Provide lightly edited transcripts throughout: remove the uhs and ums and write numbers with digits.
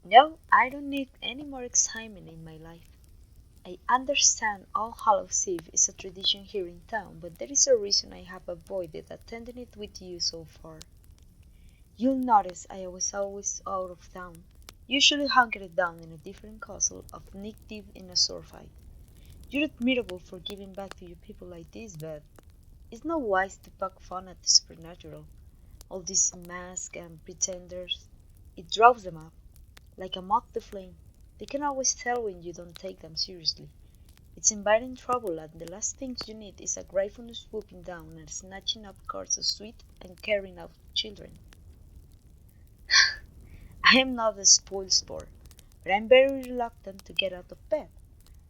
No, I don't need any more excitement in my life. I understand All Hallows Eve is a tradition here in town, but there is a reason I have avoided attending it with you so far. You'll notice I was always out of town, usually hunkered down in a different castle or knee-deep in a sword fight. You're admirable for giving back to your people like this, but it's not wise to poke fun at the supernatural. All these masks and pretenders, it draws them up, like a moth to flame. They can always tell when you don't take them seriously. It's inviting trouble, and the last thing you need is a griffon swooping down and snatching up cards of sweet and carrying out children. I am not a spoiled sport, but I am very reluctant to get out of bed,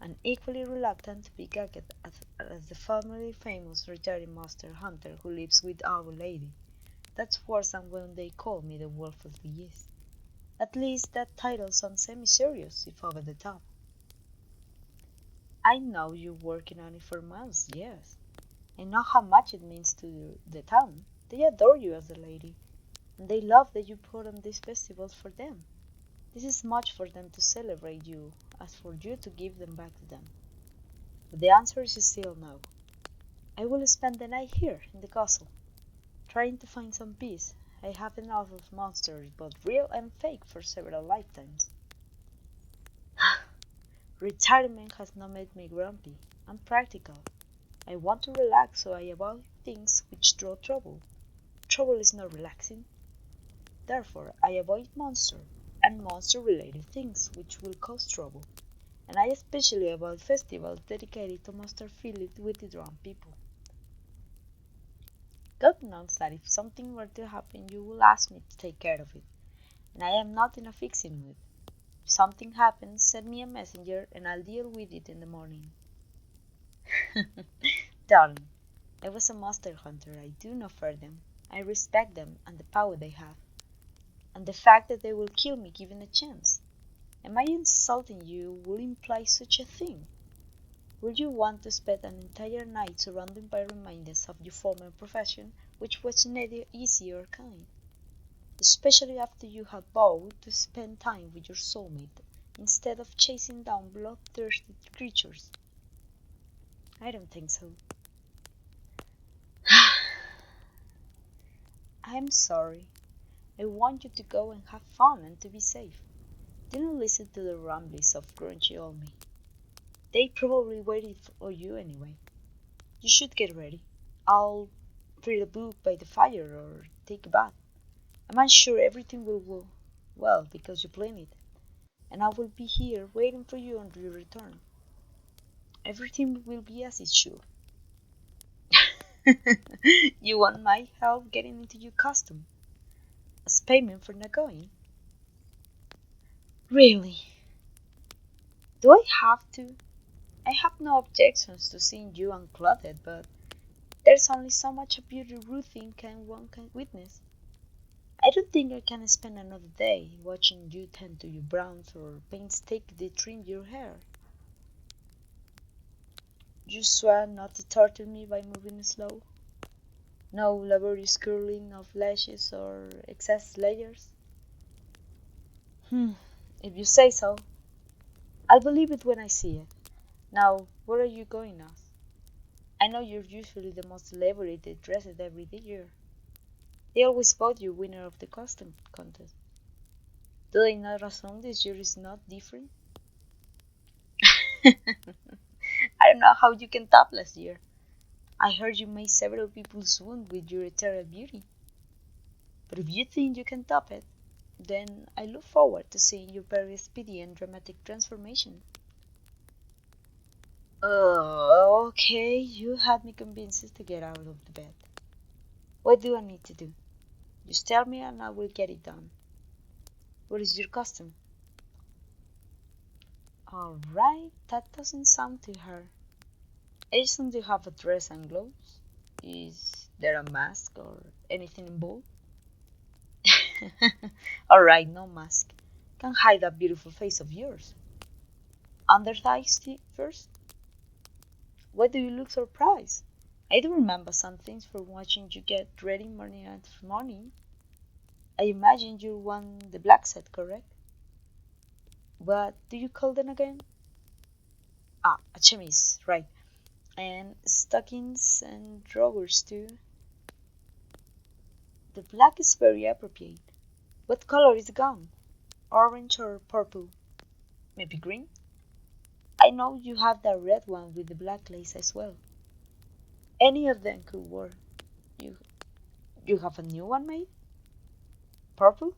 and equally reluctant to be gagged as the family famous retired master hunter who lives with our lady. That's worse than when they call me the Wolf of the East. At least that title sounds semi-serious, if over the top. I know you're working on it for months, yes. I know how much it means to the town. They adore you as a lady, and they love that you put on these festivals for them. This is much for them to celebrate you as for you to give them back to them. But the answer is still no. I will spend the night here in the castle, trying to find some peace. I have enough of monsters, both real and fake, for several lifetimes. Retirement has not made me grumpy. I'm practical. I want to relax, so I avoid things which draw trouble. Trouble is not relaxing. Therefore, I avoid monster and monster-related things which will cause trouble. And I especially avoid festivals dedicated to monster filled with the drunk people. God knows that if something were to happen, you will ask me to take care of it, and I am not in a fixing mood. If something happens, send me a messenger and I'll deal with it in the morning. Darling, I was a monster hunter. I do not fear them. I respect them and the power they have, and the fact that they will kill me given a chance. Am I insulting you will imply such a thing? Would you want to spend an entire night surrounded by reminders of your former profession, which was neither easy or kind? Especially after you had vowed to spend time with your soulmate, instead of chasing down bloodthirsty creatures? I don't think so. I'm sorry. I want you to go and have fun and to be safe. Do not listen to the ramblings of grumpy old me. They probably waited for you anyway. You should get ready. I'll read a book by the fire or take a bath. I'm sure everything will go well because you plan it, and I will be here waiting for you on your return. Everything will be as it should. You want my help getting into your costume as payment for not going? Really? Do I have to? I have no objections to seeing you unclothed, but there's only so much of beauty routine one can witness. I don't think I can spend another day watching you tend to your browns or painstakingly trim your hair. You swear not to torture me by moving slow? No laborious curling of lashes or excess layers? If you say so, I'll believe it when I see it. Now, where are you going now? I know you're usually the most elaborated dressed every year. They always vote you winner of the costume contest. Do they not assume this year is not different? I don't know how you can top last year. I heard you made several people swoon with your ethereal beauty. But if you think you can top it, then I look forward to seeing your very speedy and dramatic transformation. Okay, you had me convinced to get out of the bed. What do I need to do? Just tell me and I will get it done. What is your costume? Alright, that doesn't sound too hard. I assume you have a dress and gloves. Is there a mask or anything involved? Alright, no mask. Can hide that beautiful face of yours. Underthighs first? Why do you look surprised? I do remember some things from watching you get ready morning after morning. I imagine you won the black set, correct? What do you call them again? Ah, a chemise, right. And stockings and drawers too. The black is very appropriate. What color is the gown? Orange or purple? Maybe green? I know you have that red one with the black lace as well. Any of them could work. You you have a new one made? Purple?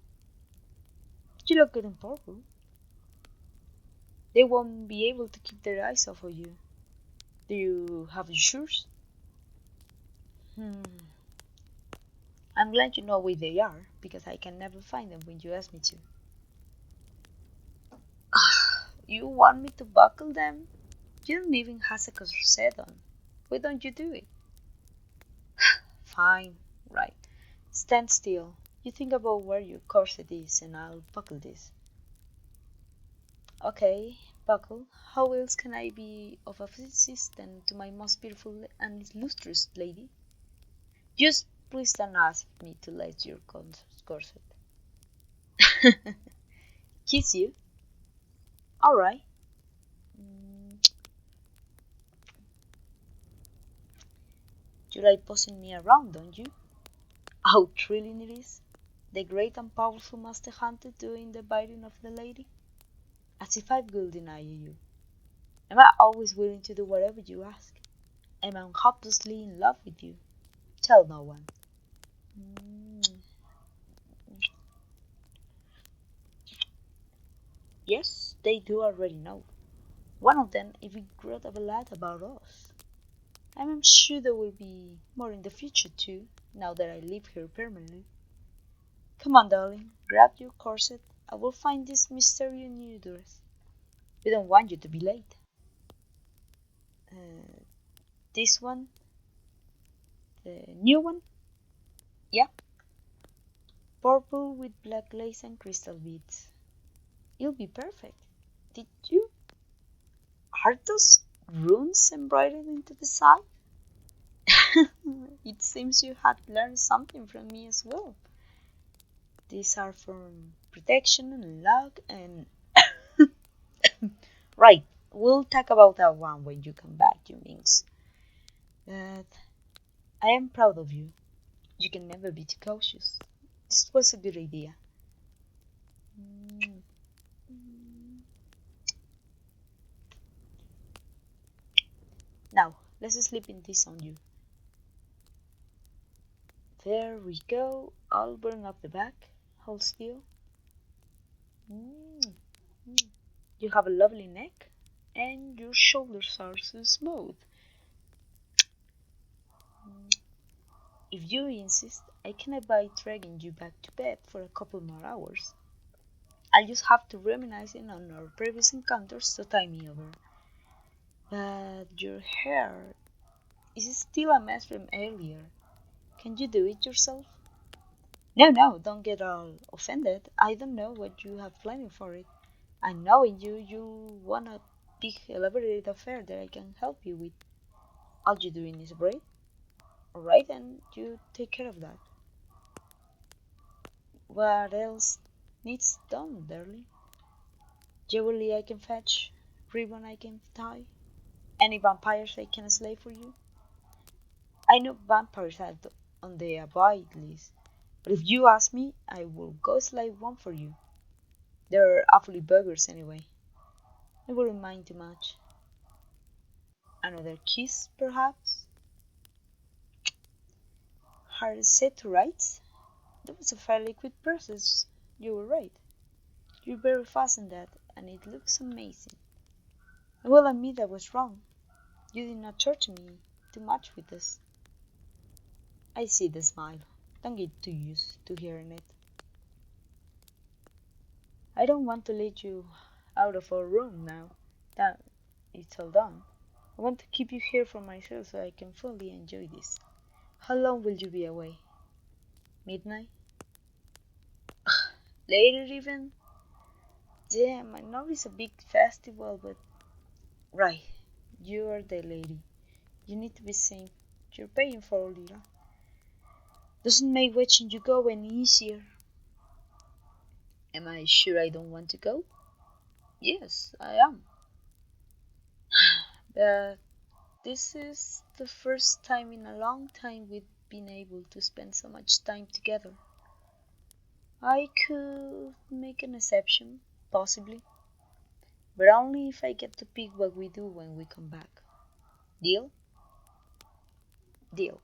You look good in purple. They won't be able to keep their eyes off of you. Do you have your shoes? Hmm. I'm glad you know where they are, because I can never find them when you ask me to. You want me to buckle them? You don't even have a corset on. Why don't you do it? Fine, right. Stand still. You think about where your corset is, and I'll buckle this. Okay, buckle. How else can I be of assistance to my most beautiful and illustrious lady? Just please don't ask me to let your corset. Kiss you? Alright. Mm, you like bossing me around, don't you? How thrilling it is. The great and powerful master hunter doing the biting of the lady. As if I will deny you. Am I always willing to do whatever you ask? Am I hopelessly in love with you? Tell no one. Mm, yes, they do already know. One of them even wrote a lot about us. I'm sure there will be more in the future too, now that I live here permanently. Come on, darling, grab your corset. I will find this mysterious new dress. We don't want you to be late. Uh, this one, the new one? Yeah, purple with black lace and crystal beads. It'll be perfect. Did you? Are those runes embroidered into the side? It seems you had learned something from me as well. These are from protection and luck and. Right, we'll talk about that one when you come back, you means. But I am proud of you. You can never be too cautious. This was a good idea. Mm. Now, let's slip in this on you. There we go. I'll burn up the back. Hold still. Mm. You have a lovely neck, and your shoulders are so smooth. If you insist, I can avoid dragging you back to bed for a couple more hours. I'll just have to reminiscing on our previous encounters to tie me over. But your hair is still a mess from earlier. Can you do it yourself? No, no, don't get all offended. I don't know what you have planning for it. I know in you, you want a big elaborate affair that I can help you with. All you doing is braid. Alright, then you take care of that. What else needs done, darling? Jewelry I can fetch, ribbon I can tie, any vampires I can slay for you. I know vampires are on the avoid list, but if you ask me, I will go slay one for you. They're awfully buggers anyway. I wouldn't mind too much. Another kiss, perhaps? Hard set to rights? That was a fairly quick process. You were right. You're very fast in that, and it looks amazing. I will admit I was wrong. You did not torture me too much with this. I see the smile. Don't get too used to hearing it. I don't want to let you out of our room now that it's all done. I want to keep you here for myself so I can fully enjoy this. How long will you be away? Midnight? Later even? Damn, I know it's a big festival, but right, you are the lady. You need to be seen. You're paying for all that. Doesn't make watching you go any easier. Am I sure I don't want to go? Yes, I am. But this is the first time in a long time we've been able to spend so much time together. I could make an exception, possibly, but only if I get to pick what we do when we come back. Deal? Deal.